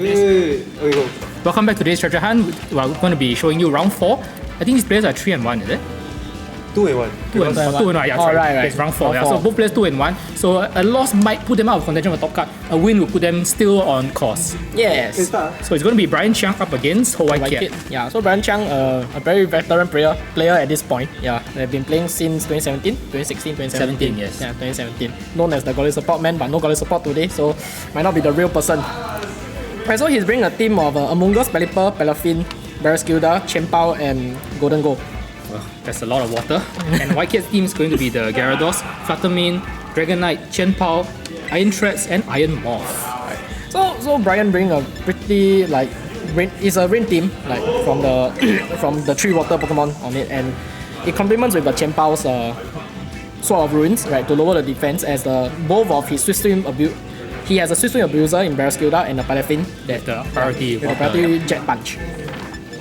Welcome back to today's treasure hunt. We're going to be showing you round 4. I think these players are 3 and 1, is it? 2 and 1. 2 and 1, yeah, right, right. It's round 4, yeah. So both players 2 and 1. So a loss might put them out of contention for top card. A win will put them still on course. Yes. So it's going to be Bryan Cheang up against White Kiat. Yeah, so Bryan Cheang, a very veteran player at this point. Yeah, they've been playing since 2017, 2016, 2017. 17, yes. Yeah, 2017. Known as the goalie support man, but no goalie support today, so might not be the real person. Right, so he's bringing a team of Among Us, Pelipper, Pelafin, Barraskewda, Chempao, and Golden Goal. Well, that's a lot of water. And White Kiat's team is going to be the Gyarados, Fluttermane, Dragonite, Chempao, Iron Threads, and Iron Morph. So Bryan bring a pretty it's a rain team from the 3 water Pokemon on it, and it complements with the Chempao's Sword of Ruins, right, to lower the defense as both of his Swift Swim he has a Swift Swim Abuser in Barraskewda and a Palafin That's the priority. with a priority Jet Punch.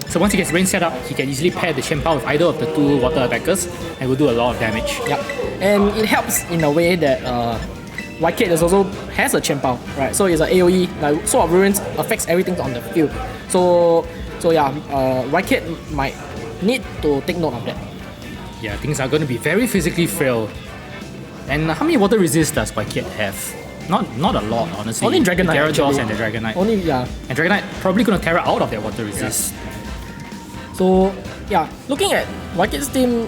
So once he gets rain set up, he can easily pair the Chempao with either of the 2 water attackers and will do a lot of damage. Yep, and it helps in a way that White Kiat also has a Chempao, right? So it's an AoE, like Sword of Ruins affects everything on the field. So yeah, White Kiat might need to take note of that. Yeah, things are going to be very physically frail. And how many water resist does White Kiat have? Not a lot, honestly. Only Dragonite, the Gyarados actually. and the Dragonite. Only, yeah. And Dragonite probably going to tear out of their water resist. So yeah, looking at White Kiat's team,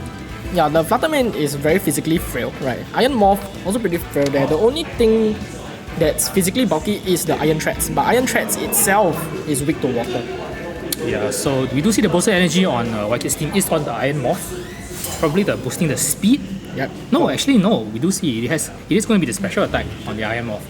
yeah, the Fluttermane is very physically frail, right? Iron Morph also pretty frail there. The only thing that's physically bulky is the Iron Threads, but Iron Threads itself is weak to water. Yeah, so we do see the boosted energy on White Kiat's team is on the Iron Morph. Probably the boosting the speed. Yep. No, actually no. We do see it is going to be the special attack on the Iron Morph.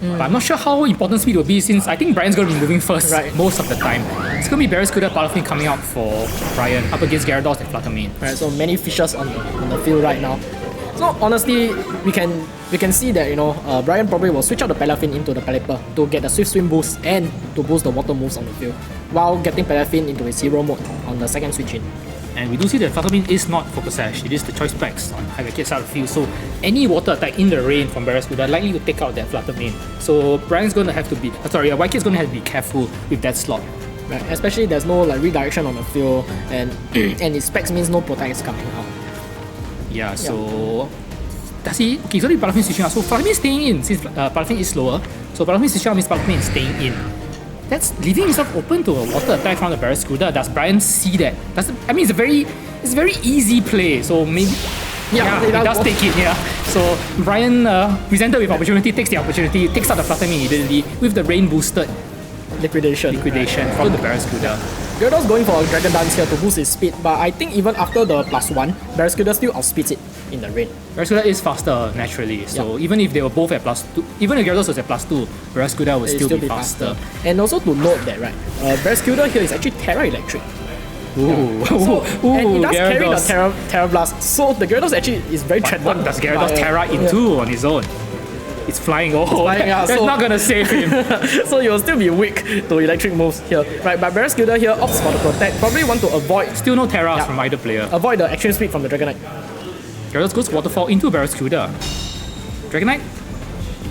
But I'm not sure how important speed will be, since I think Bryan's going to be moving first most of the time. It's going to be Barraskewda, Palafin coming out for Bryan up against Gyarados and Fluttermane. Right, so many fishes on the field right now. So honestly, we can see that Bryan probably will switch out the Palafin into the Pelipper to get the Swift Swim boost and to boost the water moves on the field, while getting Palafin into his hero mode on the second switch in. And we do see that Fluttermane is not Focus Sash, it is the Choice Specs on White Kiat's side of the field. So any water attack in the rain from Barraskewda are likely to take out that Fluttermane. So Bryan's going to have to be, White Kiat's going to have to be careful with that slot. Right, especially there's no redirection on the field, and and his specs means no protect is coming out. Yeah, so does he? Okay, so Palafin switching out. So Palafin is staying in since Palafin is slower. So Palafin switching out means Palafin is staying in. That's leaving himself open to a water attack from the Barraskewda. Does Bryan see that? It's a very easy play. So maybe he does take it. Yeah. So Bryan presented with opportunity, takes the opportunity, takes out the Fluttermane immediately with the rain boosted liquidation from the Barraskewda. Gyarados going for a Dragon Dance here to boost his speed, but I think even after the +1, Barraskewda still outspeeds it in the rain. Barraskewda is faster naturally, so even if they were both at +2, even if Gyarados was at +2, Barraskewda would still be faster. And also to note that, right, Barraskewda here is actually Terra Electric. Ooh. And he does carry the Terra Blast, so the Gyarados actually is very threatened. What does Gyarados Terra into on his own? It's flying. That's so, not gonna save him. So he will still be weak to electric moves here. Right, but Barraskewda here opts for the protect. Probably want to avoid. Still no Terras from either player. Avoid the extreme speed from the Dragonite. Gyarados goes Waterfall into Barraskewda. Dragonite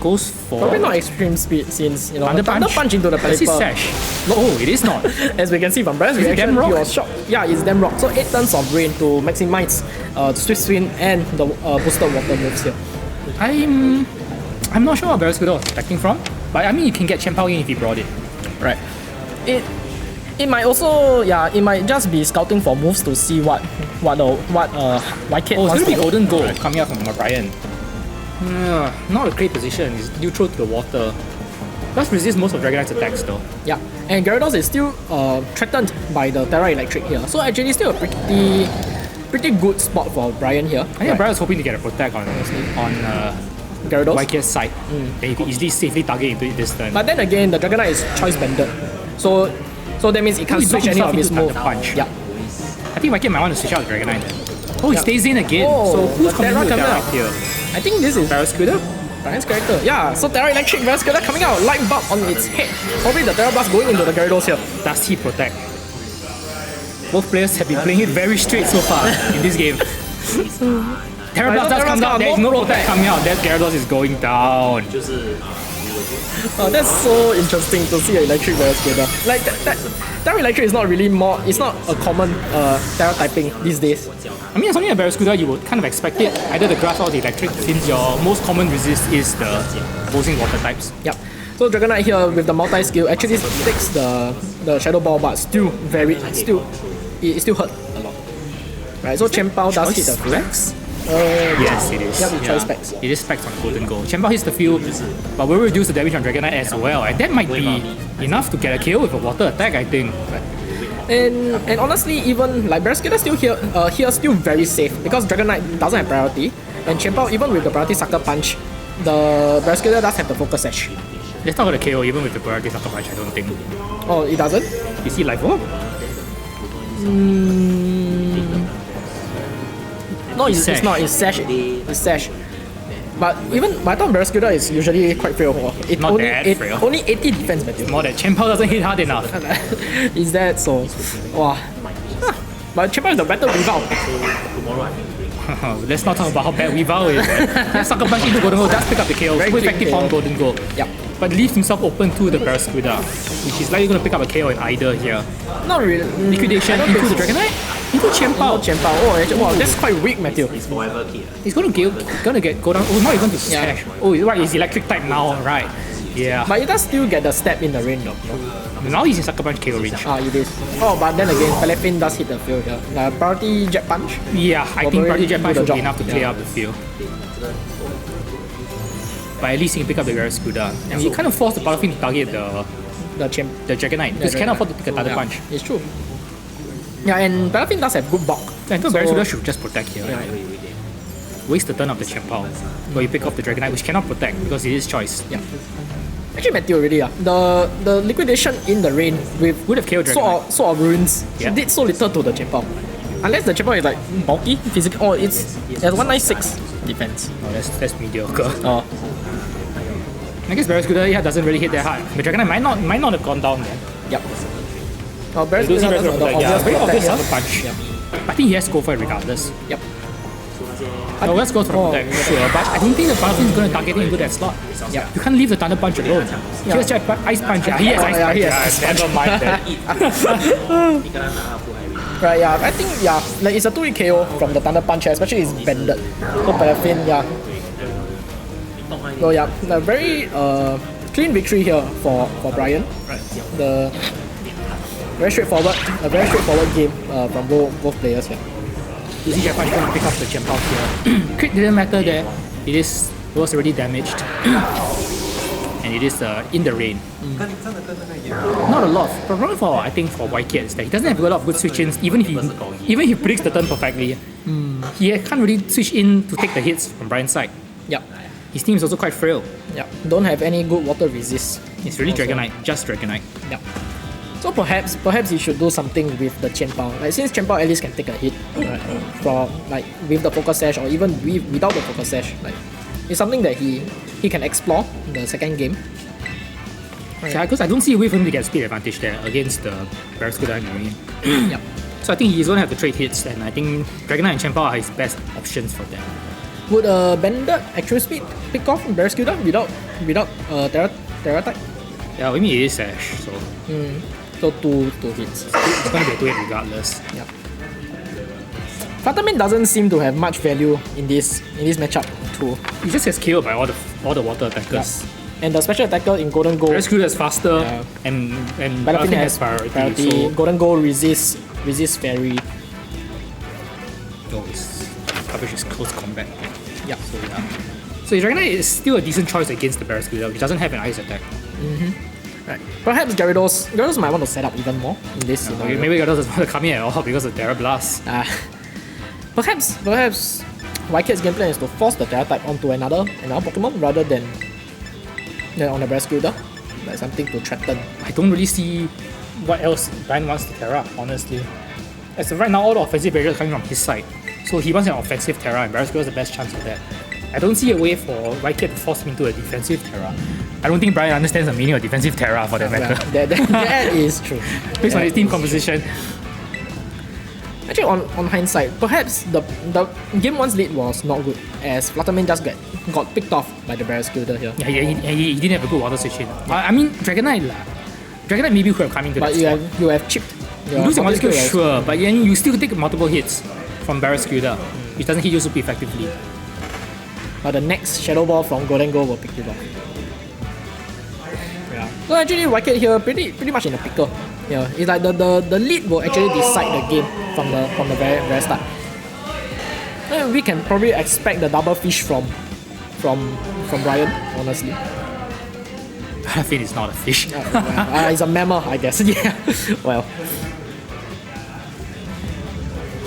goes for. Probably not extreme speed since Thunder punch into the Pelipper. This is Sash. No, it is not. As we can see from Bryan's reaction, he was shocked. Yeah, it's damn rock. So 8 turns of rain to maximize Swift Swim and the boosted water moves here. I'm not sure what Barraskewda was attacking from, but I mean you can get Chempao in if he brought it. Right. It might also it might just be scouting for moves to see what White Kiat it's wants gonna be to Golden Goal coming out from Bryan. Not a great position. It's neutral to the water. Does resist most of Dragonite's attacks though. Yeah, and Gyarados is still threatened by the Terra Electric here, so actually still a pretty good spot for Bryan here. I think Bryan's hoping to get a protect on Gyarados. White Kiat's side. Then you can easily safely target into it this turn. But then again, the Dragonite is choice banded, so that means it can't switch any of his moves. Punch. Yeah. I think White Kiat might want to switch out the Dragonite. Oh, he stays in again. So who's coming with Terra here? I think this is Barraskewda? Bryan's character. Yeah, so Terra Electric Barraskewda coming out, light bulb on its head. Probably the Terra Blast going into the Gyarados here. Does he protect? Both players have been playing it very straight so far in this game. Terra Blast does come down, there is no protect coming out. That Gyarados is going down. Oh, that's so interesting to see an electric Barraskewda. Like that electric is not really it's not a common Terra typing these days. I mean, something like Barraskewda, you would kind of expect it, either the grass or the electric, since your most common resist is the opposing water types. Yep. So Dragonite here with the multi-skill actually takes the Shadow Ball, but it still hurt a lot. Right, so Chien-Pao does hit the flex. Yes, it is. Yep, it tries specs. It is specs on Golden Gold. Chien-Pao hits the field, but will reduce the damage on Dragonite as well, and that might be enough to get a kill with a water attack, I think. And honestly, even like Barraskewda still here still very safe because Dragonite doesn't have priority, and Chien-Pao even with the priority Sucker Punch, the Barraskewda does have the Focus Sash. It's not gonna KO even with the priority Sucker Punch, I don't think. Oh, it doesn't? You see life orb? No, it's not. It's Sash. It's Sash. But I thought Barraskewda is usually quite frail. Only 80 defense, Matthew. More that Chien-Pao doesn't hit hard enough. Is that so? Wow. But Chien-Pao is the better Weavile. Let's not talk about how bad Weavile is. Yeah, Sucker Punch into Golden Gold does pick up the KO. Super effective on Golden Gold. Yep. But leaves himself open to the Barraskewda, which is likely going to pick up a KO in either here. Not really. Liquidation into the Dragonite? Into Chien-Pao. Oh, that's quite weak, Matthew. He's going to go down. Oh, not even to Sash. Oh, right, he's electric type now, right. Yeah. But he does still get the step in the range though. Now he's in Sucker Punch KO range. It is. Oh, but then again, Palafin does hit the field here. Priority Jet Punch? Yeah, I think Priority Jet Punch would be enough to clear up the field. But at least he can pick up the Barraskewda. And he kind of forced the Palafin to target the Dragonite, because he cannot afford to take a Thunder Punch. It's true. Yeah, and Palafin does have good bulk. I think Barraskewda should just protect here. Yeah. Waste the turn of the Chien-Pao. Where you pick off the Dragonite, which cannot protect because it is choice. Yeah. Actually, Matthew already, the liquidation in the rain with would have killed Dragonite. Sort of ruins. It did so little to the Chien-Pao. Unless the Chien-Pao is like bulky, physical. Oh, it's 196 defense. Oh, that's mediocre. Oh. I guess Barraskewda doesn't really hit that hard. But Dragonite might not have gone down there. Yep. Oh, Barraskewda does very obvious Sucker Punch. Yep. I think he has to go for it regardless. Yep. No, let's go for the protect, sure. But I don't think the Palafin is going to target him into that slot. Yeah. You can't leave the Thunder Punch alone. He has Ice Punch. Yeah, he has Ice Punch. Never mind that. Right, yeah. I think, like it's a 2-hit KO from the Thunder Punch, especially it's bended. So Palafin, So yeah, a very clean victory here for Bryan. Right. A very straightforward game from both players here. Easy Jet Punch going to pick up the Chien-Pao here. Crit didn't matter there. It was already damaged. And it is in the rain. Not a lot. Problem for White Kiat is that he doesn't have a lot of good switch-ins, even if he predicts the turn perfectly. He can't really switch in to take the hits from Bryan's side. Yep. His team is also quite frail. Yep. Don't have any good water resist. It's really also Dragonite, just Dragonite. Yep. So perhaps he should do something with the Chien-Pao. Like since Chien-Pao at least can take a hit from like with the Focus Sash or even without the Focus Sash. Like it's something that he can explore in the second game. Yeah, because I don't see a way for him to get speed advantage there against the Barraskewda and Marine. Yep. So I think he's going to have to trade hits, and I think Dragonite and Chien-Pao are his best options for that. Would Bended actual speed pick off Barraskewda without Terra type? Yeah, I mean it is Sash, so. So two hits. It's going to be a 2-hit regardless. Yep. Phantom doesn't seem to have much value in this matchup too. He just gets killed by all the water attackers. Yep. And the special attacker in Golden Gold. Barraskewda is faster, and Palafin has priority. So Golden Gold resist Fairy. Oh, his coverage is close combat. Yep. So Dragonite is still a decent choice against the Barraskewda, which doesn't have an ice attack. Right. Perhaps Gyarados might want to set up even more in this scenario. Maybe Gyarados doesn't want to come in at all because of Terra Blast. Perhaps White Kiat's game plan is to force the Terra type onto another Pokemon rather than on the Barraskewda. Like something to threaten. I don't really see what else Bryan wants to Terra, honestly. As of right now, all the offensive barriers are coming from his side. So he wants an offensive Terra, and Barraskewda is the best chance of that. I don't see a way for White Kiat to force him into a defensive Terra. I don't think Bryan understands the meaning of defensive Terra for that matter. That is true. Based on his team composition. Actually, on hindsight, perhaps the game 1's lead was not good, as Fluttermane just got picked off by the Barraskewda here. Yeah, he didn't have a good water switch in. I mean, Dragonite maybe could have come into But that you have chipped. You lose your water skill, sure, but then you still take multiple hits from Barraskewda, which doesn't hit you super effectively. But the next Shadow Ball from Golden Go will pick it off. Yeah. So actually, Wicked here pretty much in a pickle. Yeah, it's like the lead will actually decide the game from the very start. And we can probably expect the double fish from Bryan, honestly. I think it's not a fish. It's a mammal, I guess. Yeah. Well.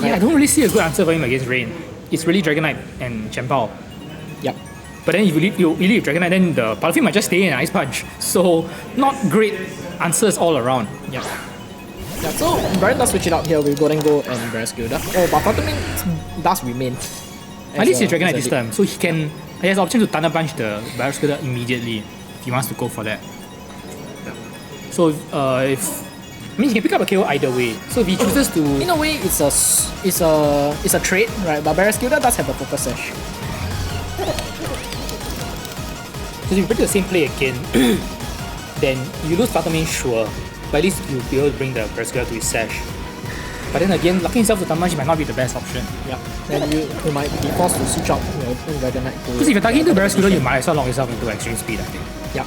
Yeah, I don't really see a good answer for him against Rain. It's really Dragonite and Chempao. Yep. But then if you leave Dragonite, then the Palafin might just stay in Ice Punch. So not great answers all around. Yeah. Yeah, so Bryan does switch it out here with Golden Go and Barraskewda. Oh, but Fluttermane does remain. At least he's Dragonite this time, so he has the option to Thunder Punch the Barraskewda immediately if he wants to go for that. Yeah. So he can pick up a KO either way. So if he chooses to, in a way, it's a trade, right? But Barraskewda does have a focus sash. so if you break the same play again, then you lose Fluttermane, sure, but at least you'll be able to bring the Barraskewda to his sash. But then again, locking himself to Thunder Punch might not be the best option. Yeah. Then you might be forced to switch out Dragonite. Because if you're targeting the Barraskewda, you might as well lock yourself into extreme speed, I think. Yeah.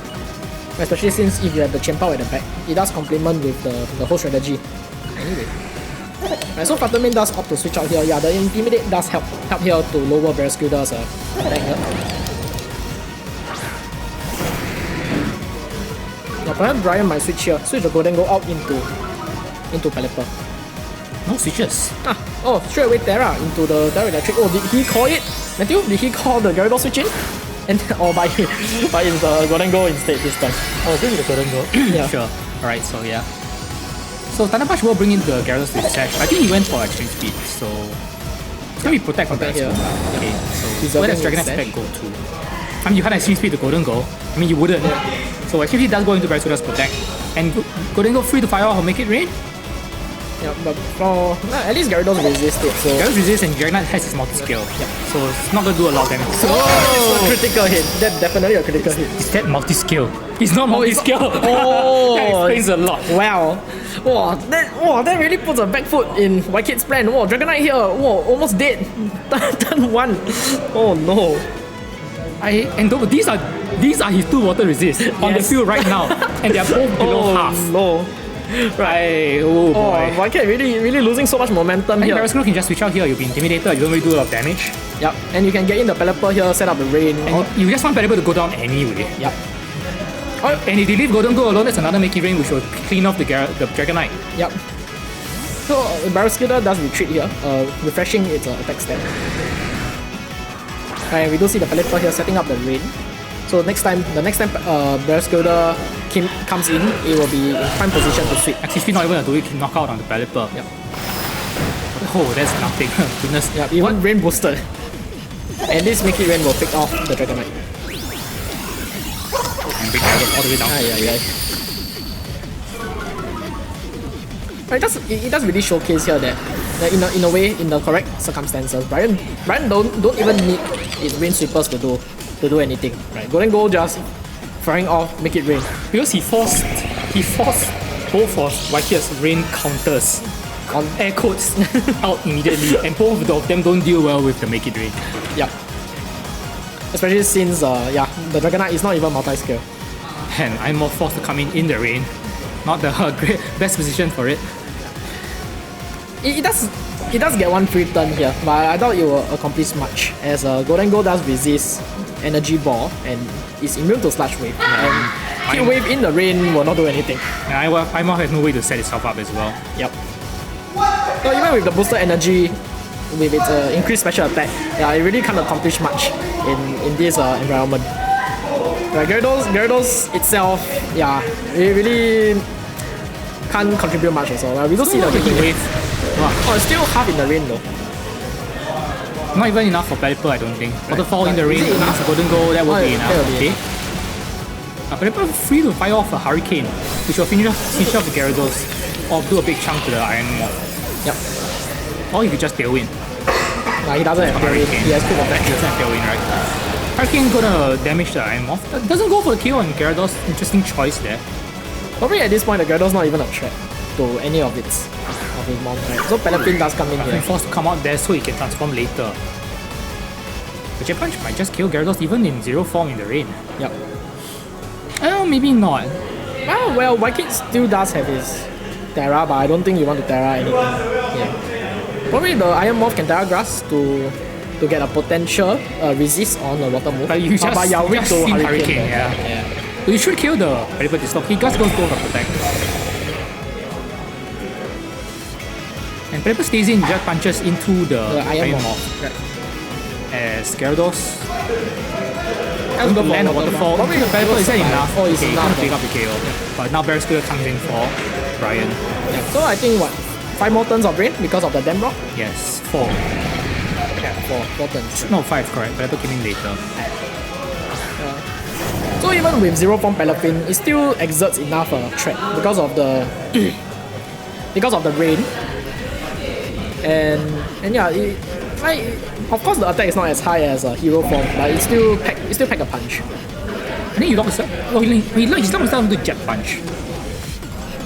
Especially since if you have the Chempao at the back, it does complement with the whole strategy. Anyway. Right, so Fluttermane does opt to switch out here. Yeah, the Intimidate does help here to lower Barraskewda's attack here. Yeah, perhaps Bryan might switch here. Switch the Golden Go out into Pelipper. No switches. Oh, straight away Terra into the Terra Electric. Oh, did he call it? Matthew, did he call the Gyarados switch in? And by in the Golden Go instead this time. Oh, it's going to be the Golden Go. Yeah. Sure. Alright, so yeah. So Thunder Punch will bring in the Gyarados to his sash. I think he went for extreme speed, so it's going to be protect from that. here. Okay, so where does Dragonite spec go to? I mean, you can't extreme speed the Golden Go. I mean, you wouldn't. So extreme speed does go into Barraskewda's protect. And Golden Go free to fire off or make it rain? Yeah, but at least Gyarados resist it, so... Gyarados resist and Dragonite has his multi-skill. Yeah. So it's not going to do a lot of damage. So it's a critical hit. That's definitely a critical hit. is that multi-skill? It's not multi-skill. Oh! That explains a lot. Wow. That really puts a back foot in Wykid's plan. Wow, Dragonite here. Wow, almost dead. Turn 1. Oh no. These are his 2 water resists on the field right now. And they are both below half. No. Right. Oh boy. Wykid really losing so much momentum here. Barraskewda can just switch out here, you'll be intimidated, you don't really do a lot of damage. Yep, and you can get in the Pelipper here, set up the rain. And you just want Pelipper to go down anyway. Yep. And if you leave Golden Go alone, that's another Makey Rain which will clean off the Dragonite. Yep. So Barraskewda does retreat here, refreshing its attack stat. And we do see the Pelipper here setting up the rain. So the next time Barraskewda comes in, it will be in prime position to sweep. Actually, not even a do-it knockout on the Pelipper. Yep. Oh, that's nothing. Goodness. Yeah, even rain boosted. And this Makey Rain will pick off the Dragonite. And bring Gyarados all the way down. It does really showcase here that in a way, in the correct circumstances, Bryan don't even need his rain sweepers to do anything. Right? Golden Go just firing off, make it rain. Because he forced both of Wykid's rain counters on air quotes out immediately, and both of them don't deal well with the Make It Rain. Yeah. Especially since the Dragonite is not even multi-scale. And I'm more forced to come in the rain. Not the best position for it. It does get one free turn here, but I doubt it will accomplish much, as Golden Go does resist Energy Ball and is immune to Sludge Wave. And Heat Wave in the rain will not do anything. And I might have no way to set itself up as well. Yep. So even with the boosted energy, with its increased special attack, it really can't accomplish much in this environment. Gyarados itself, it really can't contribute much also. We do see the Heat Wave. Oh, it's still half in the rain though. Not even enough for Pelipper, I don't think. Waterfall in the rain against Golden Go, that would be enough. Okay. Pelipper free to fire off a Hurricane, which will finish off the Gyarados or do a big chunk to the Iron Moth. Yep. Or you could just Tailwind. Nah, he doesn't have Tailwind. He has quick attack. He doesn't have Tailwind, right? Hurricane gonna damage the Iron Moth. Doesn't go for the KO on Gyarados. Interesting choice there. Probably at this point, the Gyarados not even a threat to any of his mons, right? So Palafin does come in here. Forced to come out there so he can transform later. The Jet Punch might just kill Gyarados even in zero form in the rain. Yep. Maybe not. Well, White still does have his Terra, but I don't think you want to Terra anything. Yeah. Probably the Iron Moth can Terra Grass to get a potential resist on the water move. But you just, you're weak just to seen Hurricane. yeah. So you should kill the Pelipper Dislock. He just goes for protect. And Pelipper stays in, just punches into the Iron Moth. Right. As Gyarados has to land a waterfall. Probably the Pelipper is enough. Oh, it's okay, enough. Pick up the KO. But now Barraskewda comes in for Bryan. Yeah. So I think 5 more turns of rain because of the Dam Rock? Yes, 4. Yeah, 4 turns. No, 5, correct. Pelipper came in later. So even with zero form Palafin, it still exerts enough threat because of the rain. And yeah, of course the attack is not as high as a hero form, but it still pack a punch. I think he locked himself. Oh, he locked himself into Jet Punch.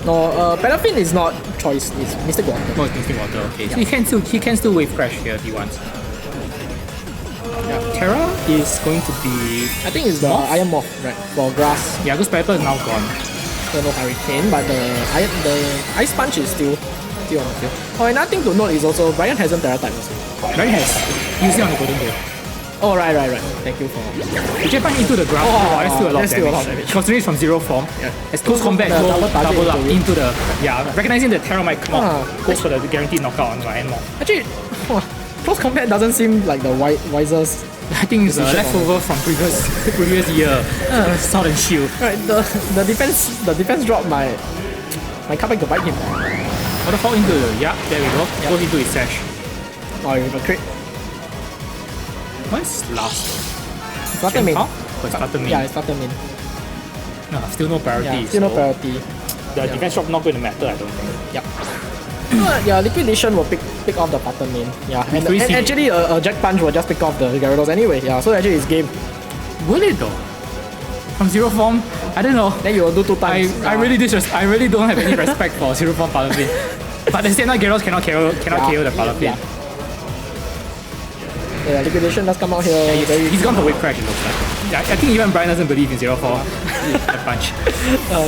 No, Palafin is not choice, it's Mystic Water. No, it's Mystic Water, okay. Yeah. So he can still Wave Crash here if he wants. Yeah. Terra is going to be... I think it's the Iron Moth, right, for grass. Yeah, because Pelipper is now gone. So no Hurricane, but the Ice Punch is still on the field. Oh, another thing to note is also Bryan hasn't Terra type also. Bryan has used it on the Golden Goal. Oh, right. Thank you for... The Jet Punch into the ground, that's still a lot of damage. Considering it's from zero form. Yeah. As close combat, double up into the... Yeah, recognizing the Terra might come out, goes for the guaranteed knockout on the Iron Moth. Actually, close combat doesn't seem like the wisest. I think it's leftover from previous year. Sword and Shield. Right, the defense drop might come back to bite him. Waterfall into the... Yeah, there we go. Goes into his sash. Oh, you have a crit. What's last? Flutter Main. Oh, it's Flutter Main. Yeah, it's Flutter Main. No, still no priority. Yeah, still no priority. The defense drop not going to matter, I don't think. Yep. Yeah, Liquidation will pick off the Flutter Main. Yeah, and actually a Jet Punch will just pick off the Gyarados anyway. Yeah, so actually it's game. Will it though? From zero form? I don't know. Then you will do 2 times. I really don't have any respect for zero form Palafin. But at the same time, Gyarados cannot KO the Palafin. Yeah, Liquidation does come out here. Yeah, he's gone for Wave Crash, it looks like. Yeah, I think even Bryan doesn't believe in zero form. That punch.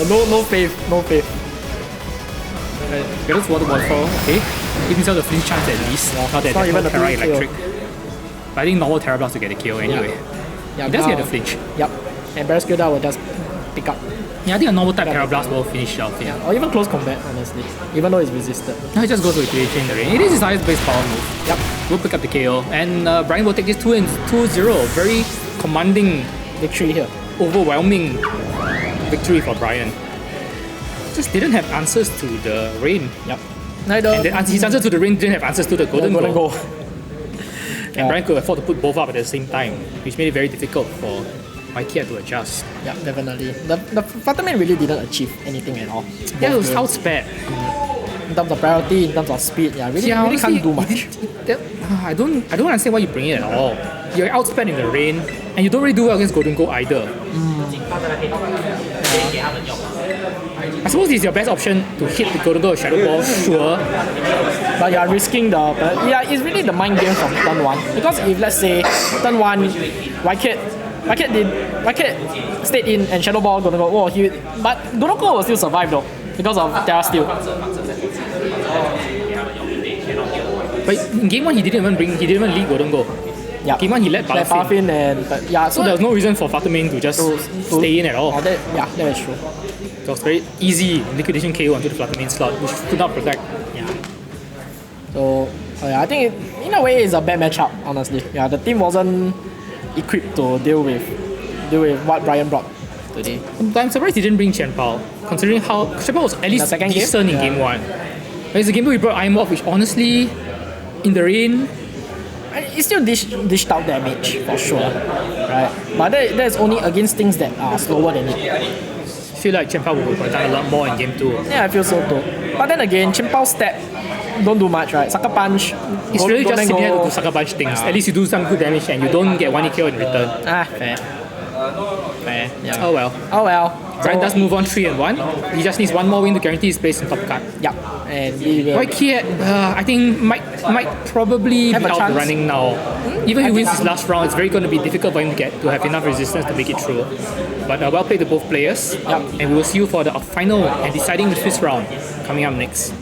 No faith. Gyarados Waterfall, okay. Give himself the flinch chance at least. Not that there's no Terra Electric. But I think normal Terra Blast to get a KO anyway. Yeah, he does get the flinch. Yep. And Barraskewda will just pick up. Yeah, I think a normal type Terra Blast will finish off. Yeah, or even close combat, honestly. Even though it's resisted. No, he just goes with Liquidation in the rain. It is his highest base power move. Yep. We'll pick up the KO. And Bryan will take this 2-0. Very commanding Victory here. overwhelming victory for Bryan. Just didn't have answers to the rain. Yep. And then his answer to the rain didn't have answers to the golden goal. And Bryan could afford to put both up at the same time, which made it very difficult for Kiat to adjust. Yeah, definitely. The Flutter Main really didn't achieve anything at all. Yeah, it was outsped. In terms of priority, in terms of speed, really can't do much. I don't understand why you bring it at all. You're outspent in the rain, and you don't really do well against Golden Goal either. I suppose it's your best option to hit the Golden Goal with Shadow Ball, sure. But you are risking it's really the mind game from turn 1. Because if let's say turn 1, Kiat stayed in and Shadow Ball Golden Goal, but Golden Goal will still survive though because of Terra Steel. But in game 1 he didn't even lead Golden Goal. Yeah. Game 1 he let Palafin. So there was no reason for Flutter Main to just stay in at all. That is true. It was very easy Liquidation KO onto the Flutter Main slot, which could not protect. Yeah. So I think in a way it's a bad matchup, honestly. Yeah, the team wasn't equipped to deal with what Bryan brought today. I'm surprised he didn't bring Cheang, considering how Cheang was at least decent in game 1. But it's the game 2 he brought Iron Moth, which honestly, in the rain, it still dished out damage for sure, right? But that's only against things that are slower than it. I feel like Cheang would have done a lot more in game 2. Yeah, I feel so too. But then again, Cheang step don't do much, right? Sucker punch. It's really just similar to do sucker punch things. At least you do some good damage and you don't get 1 KO in return. Fair. Fair. Yeah. Oh well. Oh well. Bryan does move on 3-1. He just needs one more win to guarantee his place in top card. Yep. And we will. White Kiat, I think might probably Have be a out chance. of running now. Even if he wins his last round, it's very going to be difficult for him to have enough resistance to make it through. But well played to both players. Yep. And we will see you for the final and deciding the fifth round coming up next.